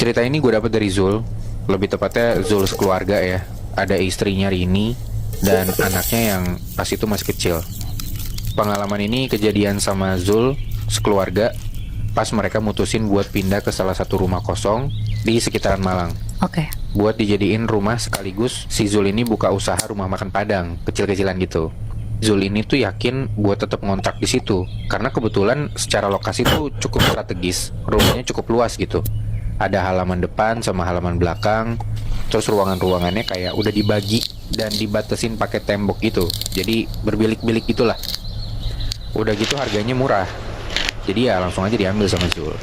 Cerita ini gue dapet dari Zul. Lebih tepatnya Zul sekeluarga ya. Ada istrinya Rini dan anaknya yang pas itu masih kecil. Pengalaman ini kejadian sama Zul sekeluarga pas mereka mutusin buat pindah ke salah satu rumah kosong di sekitaran Malang. Oke. Buat dijadiin rumah sekaligus si Zul ini buka usaha rumah makan Padang kecil-kecilan gitu. Zul ini tuh yakin buat tetap ngontrak di situ karena kebetulan secara lokasi tuh cukup strategis, rumahnya cukup luas gitu. Ada halaman depan sama halaman belakang, terus ruangan-ruangannya kayak udah dibagi dan dibatasin pakai tembok gitu. Jadi berbilik-bilik gitulah. Udah gitu harganya murah. Jadi ya langsung aja diambil sama Zul.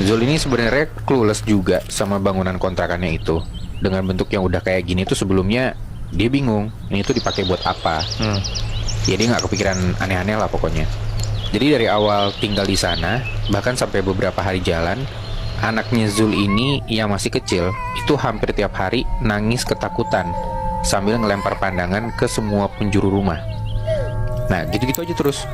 Zul ini sebenarnya clueless juga sama bangunan kontrakannya itu. Dengan bentuk yang udah kayak gini tuh sebelumnya dia bingung ini tuh dipakai buat apa. Ya dia nggak kepikiran aneh-aneh lah pokoknya. Jadi dari awal tinggal di sana, bahkan sampai beberapa hari jalan, anaknya Zul ini yang masih kecil itu hampir tiap hari nangis ketakutan sambil ngelempar pandangan ke semua penjuru rumah. Nah gitu-gitu aja terus.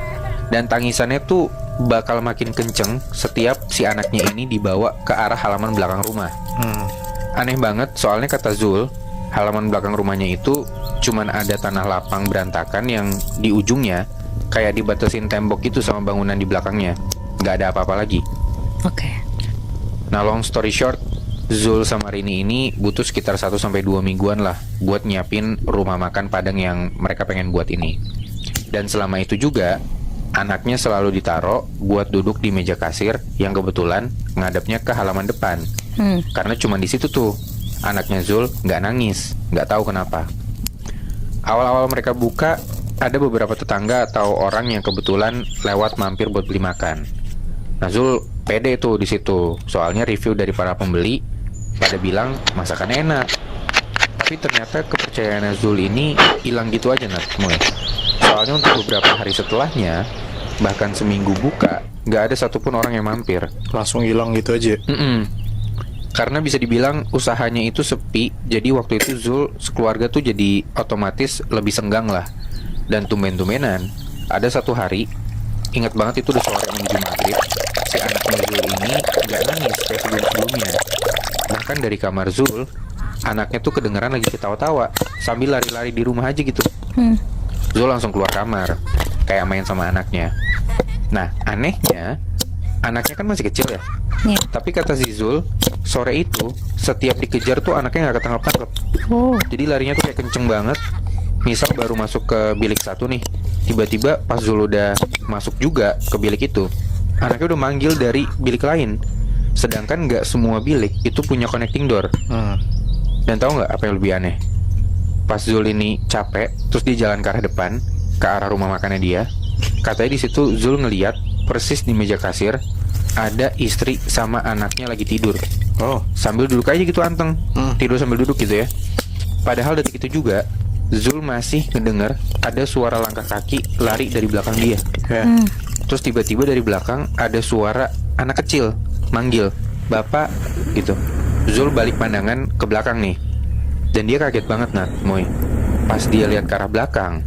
Dan tangisannya tuh bakal makin kenceng setiap si anaknya ini dibawa ke arah halaman belakang rumah. Aneh banget soalnya kata Zul, halaman belakang rumahnya itu cuman ada tanah lapang berantakan yang di ujungnya kayak dibatasin tembok gitu sama bangunan di belakangnya. Nggak ada apa-apa lagi. Oke. Nah long story short, Zul sama Rini ini butuh sekitar 1-2 mingguan lah buat nyiapin rumah makan Padang yang mereka pengen buat ini. Dan selama itu juga anaknya selalu ditaruh buat duduk di meja kasir yang kebetulan ngadepnya ke halaman depan. Karena cuma di situ tuh anaknya Zul nggak nangis, nggak tahu kenapa. Awal-awal mereka buka, ada beberapa tetangga atau orang yang kebetulan lewat mampir buat beli makan. Nah Zul pede tuh di situ, soalnya review dari para pembeli pada bilang masakannya enak. Tapi ternyata kepercayaan Zul ini hilang gitu aja mulai. Soalnya untuk beberapa hari setelahnya, bahkan seminggu buka, nggak ada satupun orang yang mampir. Langsung hilang gitu aja. Karena bisa dibilang usahanya itu sepi, jadi waktu itu Zul sekeluarga tuh jadi otomatis lebih senggang lah. Dan tumben-tumbenan, ada satu hari, ingat banget itu udah sore menuju maghrib, si anaknya Zul ini nggak nangis kayak sebelum-sebelumnya. Bahkan dari kamar Zul, anaknya tuh kedengeran lagi ketawa-tawa sambil lari-lari di rumah aja gitu. Zul langsung keluar kamar, kayak main sama anaknya. Nah, anehnya, anaknya kan masih kecil ya. Tapi kata si Zul, sore itu setiap dikejar tuh anaknya nggak ketangkep-tangkep. Jadi larinya tuh kayak kenceng banget. Misal baru masuk ke bilik satu nih, tiba-tiba pas Zul udah masuk juga ke bilik itu, anaknya udah manggil dari bilik lain. Sedangkan nggak semua bilik itu punya connecting door. Dan tahu nggak apa yang lebih aneh? Pas Zul ini capek, terus dia jalan ke arah depan, ke arah rumah makannya dia. Katanya di situ Zul ngeliat persis di meja kasir ada istri sama anaknya lagi tidur. Sambil duduk aja gitu anteng, tidur sambil duduk gitu ya. Padahal detik itu juga Zul masih ngedenger ada suara langkah kaki lari dari belakang dia. Terus tiba-tiba dari belakang ada suara anak kecil manggil, "Bapak," gitu. Zul balik pandangan ke belakang nih. Dan dia kaget banget Moy. Pas dia lihat ke arah belakang,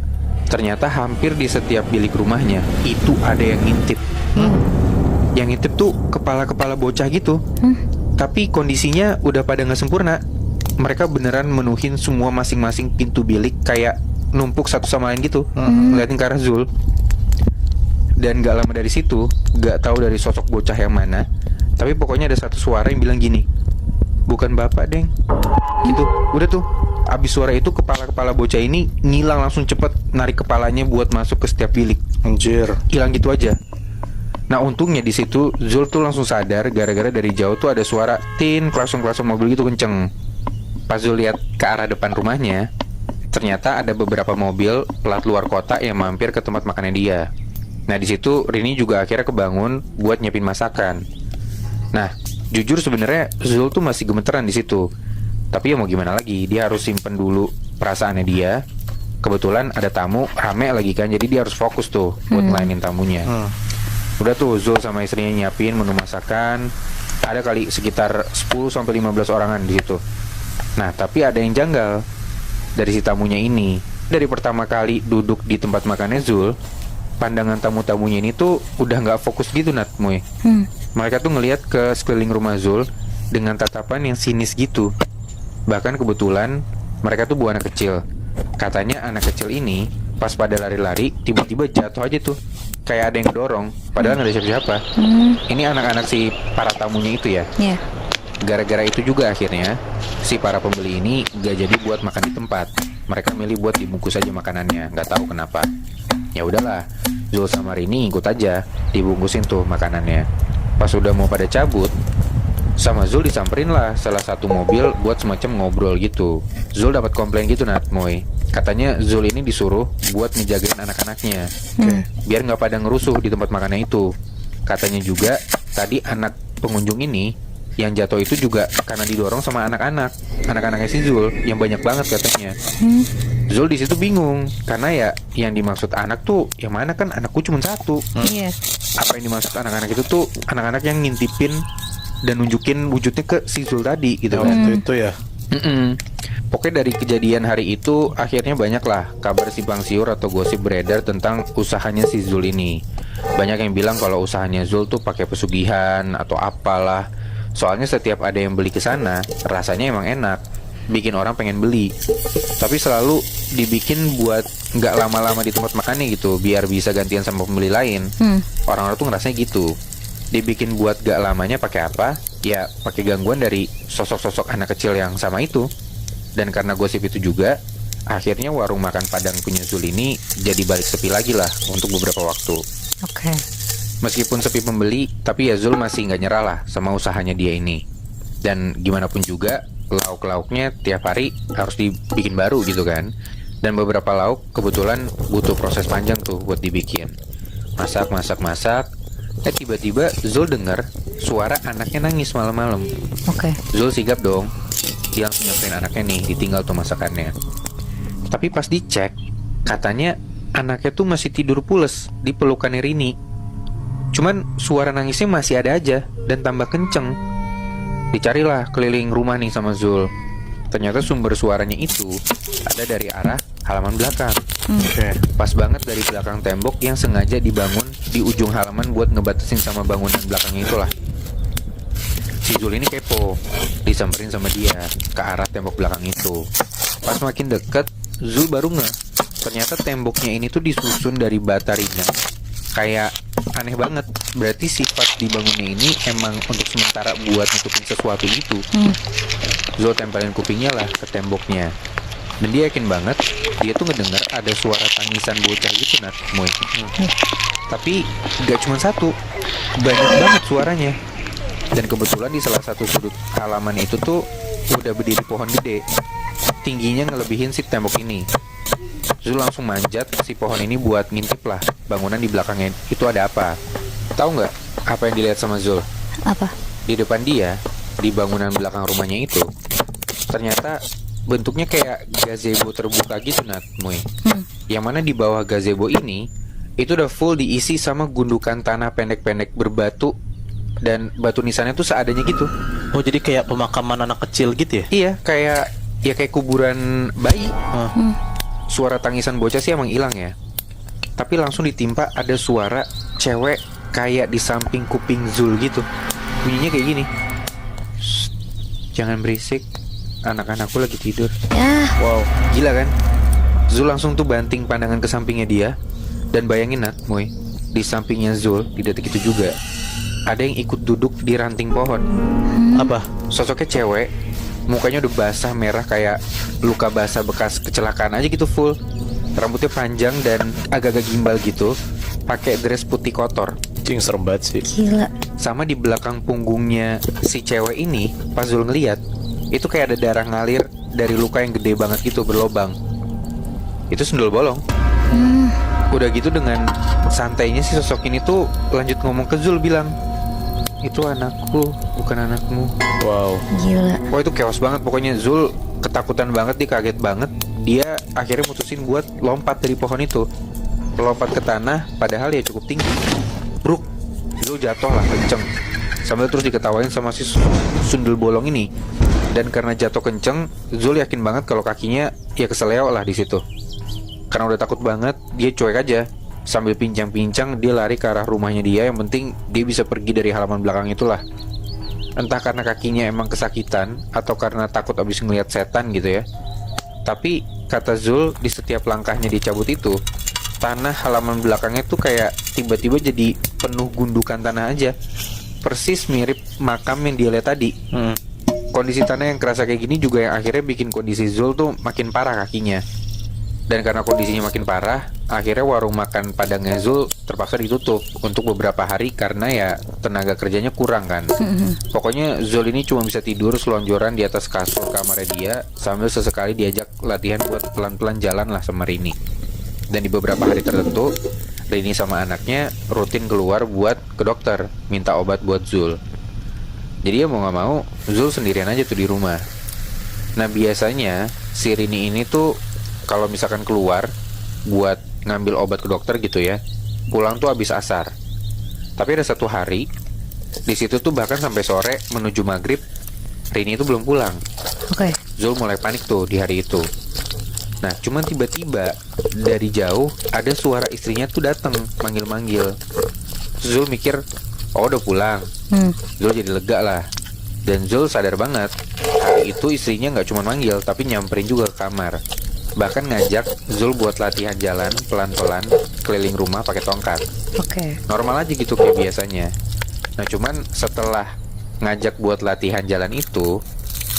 ternyata hampir di setiap bilik rumahnya itu ada yang ngintip. Yang ngintip tuh kepala-kepala bocah gitu. Tapi kondisinya udah pada nggak sempurna. Mereka beneran menuhin semua masing-masing pintu bilik, kayak numpuk satu sama lain gitu, ngeliatin ke arah Zul. Dan gak lama dari situ, gak tahu dari sosok bocah yang mana, tapi pokoknya ada satu suara yang bilang gini, "Bukan bapak, Deng." Gitu. Udah tuh, abis suara itu kepala-kepala bocah ini ngilang langsung cepet, narik kepalanya buat masuk ke setiap bilik. Anjir. Hilang gitu aja. Nah untungnya di situ Zul tuh langsung sadar gara-gara dari jauh tuh ada suara tin klakson-klakson mobil gitu kenceng. Pas Zul lihat ke arah depan rumahnya, ternyata ada beberapa mobil plat luar kota yang mampir ke tempat makannya dia. Nah di situ Rini juga akhirnya kebangun buat nyiapin masakan. Nah jujur sebenarnya Zul tuh masih gemeteran di situ. Tapi ya mau gimana lagi, dia harus simpen dulu perasaannya dia. Kebetulan ada tamu rame lagi kan, jadi dia harus fokus tuh buat ngelainin tamunya. Udah tuh Zul sama istrinya nyiapin menu masakan. Ada kali sekitar 10-15 orangan di situ. Nah tapi ada yang janggal dari si tamunya ini. Dari pertama kali duduk di tempat makannya Zul, pandangan tamu-tamunya ini tuh udah gak fokus gitu Moy. Mereka tuh ngelihat ke sekeliling rumah Zul dengan tatapan yang sinis gitu. Bahkan kebetulan mereka tuh bawa anak kecil. Katanya anak kecil ini pas pada lari-lari tiba-tiba jatuh aja tuh, kayak ada yang dorong, padahal nggak ada siapa-siapa. Ini anak-anak si para tamunya itu ya. Iya. Gara-gara itu juga akhirnya si para pembeli ini gak jadi buat makan di tempat. Mereka milih buat dibungkus aja makanannya, nggak tahu kenapa. Ya udahlah, Zul sama Rini ikut aja, dibungkusin tuh makanannya. Pas udah mau pada cabut, sama Zul disamperin lah salah satu mobil buat semacam ngobrol gitu. Zul dapat komplain gitu Moy. Katanya Zul ini disuruh buat ngejagain anak-anaknya, biar nggak pada ngerusuh di tempat makannya itu. Katanya juga tadi anak pengunjung ini yang jatuh itu juga karena didorong sama anak-anaknya si Zul yang banyak banget katanya. Zul di situ bingung karena ya yang dimaksud anak tuh yang mana, kan anakku cuma satu. Iya. Apa yang dimaksud anak-anak itu tuh anak-anak yang ngintipin dan nunjukin wujudnya ke si Zul tadi gitu kan. Itu ya. Pokoknya dari kejadian hari itu akhirnya banyaklah kabar simpang siur atau gosip beredar tentang usahanya si Zul ini. Banyak yang bilang kalau usahanya Zul tuh pakai pesugihan atau apalah. Soalnya setiap ada yang beli ke sana, rasanya emang enak, bikin orang pengen beli. Tapi selalu dibikin buat nggak lama-lama di tempat makannya gitu, biar bisa gantian sama pembeli lain. Orang-orang tuh ngerasanya gitu. Dibikin buat gak lamanya pakai apa? Ya pakai gangguan dari sosok-sosok anak kecil yang sama itu. Dan karena gosip itu juga, akhirnya warung makan Padang punya Zul ini jadi balik sepi lagi lah untuk beberapa waktu. Oke. Meskipun sepi pembeli, tapi ya Zul masih nggak nyerah lah sama usahanya dia ini. Dan gimana pun juga, lauk-lauknya tiap hari harus dibikin baru gitu kan. Dan beberapa lauk kebetulan butuh proses panjang tuh buat dibikin. Masak. Tiba-tiba Zul dengar suara anaknya nangis malam-malam. Oke. Zul sigap dong. Dia langsung nyamperin anaknya nih, ditinggal tuh masakannya. Tapi pas dicek, katanya anaknya tuh masih tidur pules di pelukannya Rini. Cuman suara nangisnya masih ada aja dan tambah kenceng. Dicarilah keliling rumah nih sama Zul. Ternyata sumber suaranya itu ada dari arah halaman belakang. Pas banget dari belakang tembok yang sengaja dibangun di ujung halaman buat ngebatasin sama bangunan belakangnya itulah. Si Zul ini kepo, disamperin sama dia ke arah tembok belakang itu. Pas makin deket, Zul baru ngeh, ternyata temboknya ini tuh disusun dari bata ringan. Kayak aneh banget. Berarti sifat dibangunnya ini emang untuk sementara buat nutupin sesuatu gitu. Zul tempelin kupingnya lah ke temboknya. Dan dia yakin banget dia tuh ngedenger ada suara tangisan bocah gitu Moy. Tapi gak cuma satu, banyak banget suaranya. Dan kebetulan di salah satu sudut halaman itu tuh udah berdiri pohon gede, tingginya ngelebihin si tembok ini. Zul langsung manjat si pohon ini buat ngintip lah bangunan di belakangnya itu ada apa. Tahu nggak apa yang dilihat sama Zul? Apa? Di depan dia, di bangunan belakang rumahnya itu, ternyata bentuknya kayak gazebo terbuka gitu Moy. Yang mana di bawah gazebo ini itu udah full diisi sama gundukan tanah pendek-pendek berbatu. Dan batu nisannya tuh seadanya gitu. Oh, jadi kayak pemakaman anak kecil gitu ya? Iya, kayak kuburan bayi. Suara tangisan bocah sih emang hilang ya. Tapi langsung ditimpa ada suara cewek kayak di samping kuping Zul gitu. Bunyinya kayak gini. "Shh, jangan berisik, anak-anakku lagi tidur." Ya. Wow, gila kan? Zul langsung tuh banting pandangan ke sampingnya dia. Dan bayangin Moy, di sampingnya Zul di detik itu juga ada yang ikut duduk di ranting pohon. Apa? Sosoknya cewek, mukanya udah basah merah kayak luka basah bekas kecelakaan aja gitu full. Rambutnya panjang dan agak-agak gimbal gitu, pakai dress putih kotor. Cing, serem banget sih. Gila. Sama di belakang punggungnya si cewek ini, pas Zul ngeliat, itu kayak ada darah ngalir dari luka yang gede banget gitu berlobang. Itu sundul bolong. Udah gitu dengan santainya si sosok ini tuh lanjut ngomong ke Zul bilang, "Itu anakku, bukan anakmu." Wow. Gila. Wah itu chaos banget. Pokoknya Zul ketakutan banget, dia kaget banget. Dia akhirnya mutusin buat lompat dari pohon itu, lompat ke tanah, padahal ya cukup tinggi. Bruk, Zul jatuh lah kenceng, sambil terus diketawain sama si sundul bolong ini. Dan karena jatuh kenceng, Zul yakin banget kalau kakinya ya keseleo lah di situ. Karena udah takut banget, dia cuek aja, Sambil pincang-pincang dia lari ke arah rumahnya dia. Yang penting dia bisa pergi dari halaman belakang itulah. Entah karena kakinya emang kesakitan atau karena takut abis ngeliat setan gitu ya. Tapi kata Zul, di setiap langkahnya dicabut itu, tanah halaman belakangnya tuh kayak tiba-tiba jadi penuh gundukan tanah aja. Persis mirip makam yang dia lihat tadi. Kondisi tanah yang kerasa kayak gini juga yang akhirnya bikin kondisi Zul tuh makin parah kakinya. Dan karena kondisinya makin parah, akhirnya warung makan Padangnya Zul terpaksa ditutup untuk beberapa hari karena ya tenaga kerjanya kurang kan. Pokoknya Zul ini cuma bisa tidur selonjoran di atas kasur kamarnya dia sambil sesekali diajak latihan buat pelan-pelan jalan lah sama Rini. Dan di beberapa hari tertentu, Rini sama anaknya rutin keluar buat ke dokter minta obat buat Zul. Jadi ya mau gak mau Zul sendirian aja tuh di rumah. Nah biasanya si Rini ini tuh kalau misalkan keluar buat ngambil obat ke dokter gitu ya, pulang tuh habis asar. Tapi ada satu hari di situ tuh bahkan sampai sore menuju maghrib Rini itu belum pulang. Oke. Zul mulai panik tuh di hari itu. Nah cuman tiba-tiba dari jauh ada suara istrinya tuh datang manggil-manggil. Zul mikir, oh udah pulang. Zul jadi lega lah. Dan Zul sadar banget hari itu istrinya nggak cuma manggil tapi nyamperin juga ke kamar. Bahkan ngajak Zul buat latihan jalan pelan-pelan keliling rumah pakai tongkat. Oke. Normal aja gitu kayak biasanya. Nah cuman setelah ngajak buat latihan jalan itu,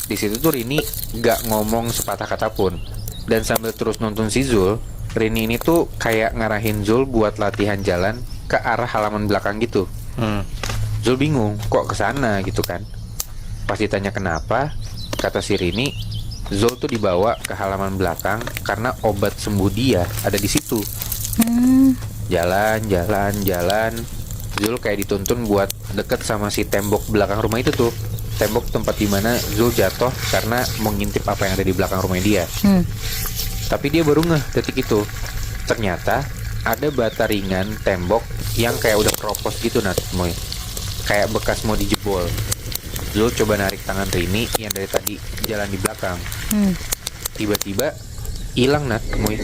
di situ tuh Rini nggak ngomong sepatah kata pun. Dan sambil terus nonton si Zul, Rini ini tuh kayak ngarahin Zul buat latihan jalan ke arah halaman belakang gitu. Zul bingung kok kesana gitu kan. Pas ditanya kenapa, kata si Rini, Zul tuh dibawa ke halaman belakang karena obat sembuh dia ada di situ. Jalan. Zul kayak dituntun buat deket sama si tembok belakang rumah itu tuh. Tembok tempat dimana Zul jatuh karena mau ngintip apa yang ada di belakang rumah dia. Tapi dia baru ngeh detik itu. Ternyata ada bata ringan tembok yang kayak udah keropos gitu Nat, Moy. Kayak bekas mau dijebol. Zul coba narik tangan Rini yang dari tadi jalan di belakang. Tiba-tiba hilang Nat, Moy.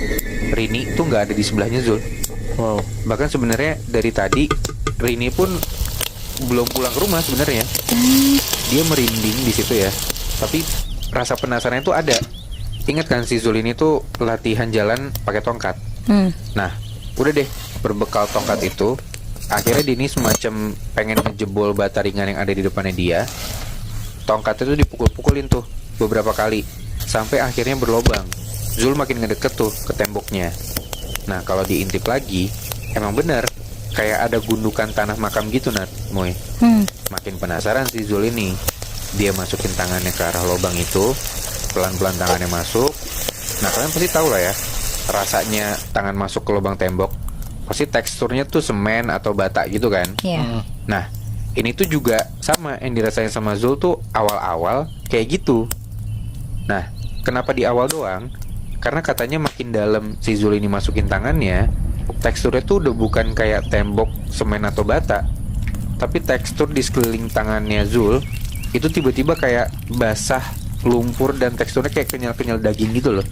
Rini tuh nggak ada di sebelahnya Zul. Wow. Bahkan sebenarnya dari tadi Rini pun belum pulang ke rumah sebenarnya. Dia merinding di situ ya. Tapi rasa penasaran itu ada. Ingat kan si Zul ini tuh latihan jalan pakai tongkat. Nah, udah deh berbekal tongkat itu, akhirnya Dini semacam pengen ngejebol bata ringan yang ada di depannya dia. Tongkatnya tuh dipukul-pukulin tuh beberapa kali sampai akhirnya berlobang. Zul makin ngedeket tuh ke temboknya. Nah kalau diintip lagi, emang bener kayak ada gundukan tanah makam gitu Nat, Moy. Makin penasaran si Zul ini. Dia masukin tangannya ke arah lobang itu, pelan-pelan tangannya masuk. Nah kalian pasti tahu lah ya, rasanya tangan masuk ke lubang tembok pasti teksturnya tuh semen atau bata gitu kan. Nah ini tuh juga sama yang dirasain sama Zul tuh awal-awal kayak gitu. Nah kenapa di awal doang? Karena katanya makin dalam si Zul ini masukin tangannya, teksturnya tuh udah bukan kayak tembok semen atau bata, tapi tekstur di sekeliling tangannya Zul itu tiba-tiba kayak basah, lumpur, dan teksturnya kayak kenyal-kenyal daging gitu loh.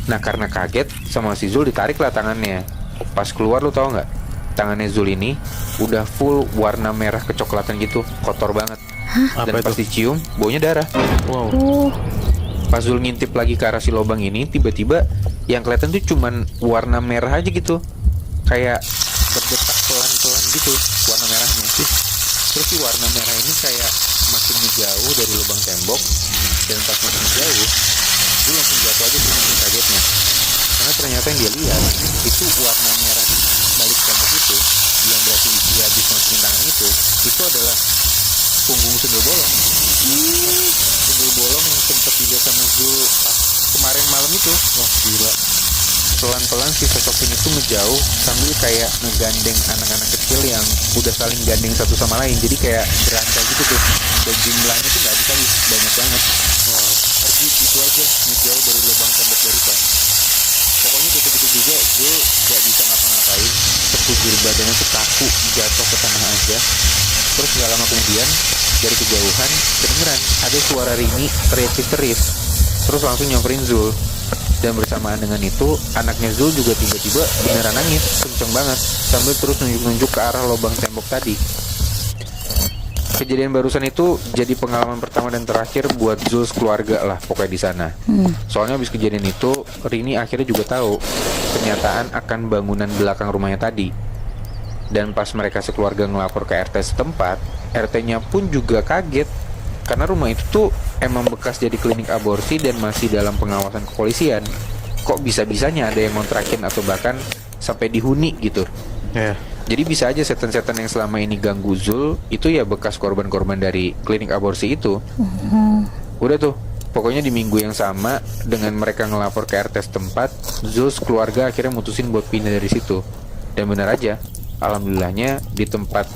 Nah karena kaget sama si Zul ditarik lah tangannya. Pas keluar lu tau nggak? Tangannya Zul ini udah full warna merah kecoklatan gitu, kotor banget. Dan pas dicium baunya darah. Wow. Pas Zul ngintip lagi ke arah si lubang ini, tiba-tiba yang kelihatan tuh cuman warna merah aja gitu, kayak berdetak pelan-pelan gitu warna merahnya. Terus si warna merah ini kayak makin menjauh dari lubang tembok. Dan pas makin jauh, Zul langsung jatuh aja tuh makin kagetnya. Karena ternyata yang dia lihat itu warna merah di balik tembok itu, yang berarti dia habis masukin tangan itu adalah punggung sundel bolong. Sundel bolong yang sempat dilihat sama Zul pas kemarin malam itu. Wah gila. Pelan-pelan si sosok ini tuh ngejauh sambil kayak ngegandeng anak-anak kecil yang udah saling gandeng satu sama lain. Jadi kayak berantai gitu tuh. Dan jumlahnya tuh gak dikali, banyak banget. Wah, pergi gitu aja ngejauh dari lubang tembok barusan. Pokoknya detik itu juga Zul gak bisa ngapa-ngapain. Sekujur badannya tuh kaku, jatuh ke tanah aja. Terus gak lama kemudian dari kejauhan kedengeran ada suara Rini teriak histeris. Terus langsung nyamperin Zul. Dan bersamaan dengan itu, anaknya Zul juga tiba-tiba beneran nangis, kenceng banget, sambil terus nunjuk-nunjuk ke arah lubang tembok tadi. Kejadian barusan itu jadi pengalaman pertama dan terakhir buat Zul keluarga lah pokoknya di sana. Soalnya habis kejadian itu, Rini akhirnya juga tahu kenyataan akan bangunan belakang rumahnya tadi. Dan pas mereka sekeluarga ngelapor ke RT setempat, RT-nya pun juga kaget karena rumah itu tuh emang bekas jadi klinik aborsi dan masih dalam pengawasan kepolisian. Kok bisa-bisanya ada yang ngontrakin atau bahkan sampai dihuni gitu. Ya. Jadi bisa aja setan-setan yang selama ini ganggu Zul itu ya bekas korban-korban dari klinik aborsi itu. Udah tuh, pokoknya di minggu yang sama dengan mereka ngelapor ke RT setempat, Zul keluarga akhirnya mutusin buat pindah dari situ. Dan benar aja, alhamdulillahnya di tempat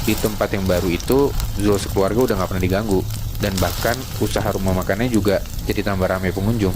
di tempat yang baru itu Zul sekeluarga udah gak pernah diganggu. Dan bahkan usaha rumah makannya juga jadi tambah ramai pengunjung.